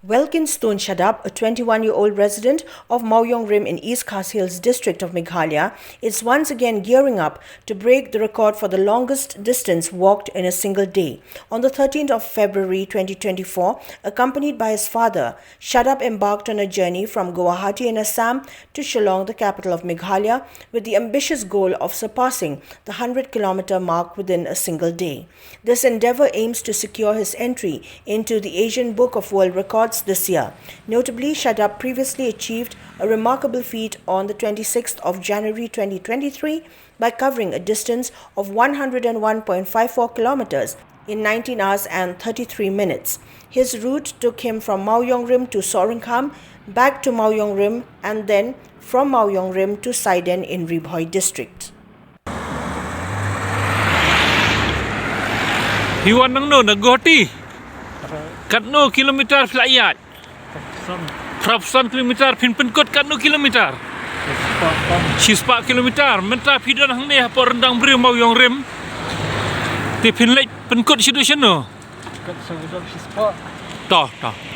Welkin Stone Shadap, a 21-year-old resident of Mawiong Rim in East Khasi Hills district of Meghalaya, is once again gearing up to break the record for the longest distance walked in a single day. On the 13th of February 2024, accompanied by his father, Shadap embarked on a journey from Guwahati in Assam to Shillong, the capital of Meghalaya, with the ambitious goal of surpassing the 100-kilometer mark within a single day. This endeavor aims to secure his entry into the Asian Book of World Records this year. Notably, Shadap previously achieved a remarkable feat on the 26th of January 2023 by covering a distance of 101.54 kilometers in 19 hours and 33 minutes. His route took him from Mawiong Rim to Soringham, back to Mawiong Rim, and then from Mawiong Rim to Saiden in Ribhoi district. Hiwan nang no Guwahati. Kat no kilometer flyat. Frapsan kilometer pin kot kat no kilometer. 4 kilometer. Mentah pidan hang ni apa rendang beri Mawiong Rim. Ti pin lek pen kot situ no. Kat sudut 4. Toh.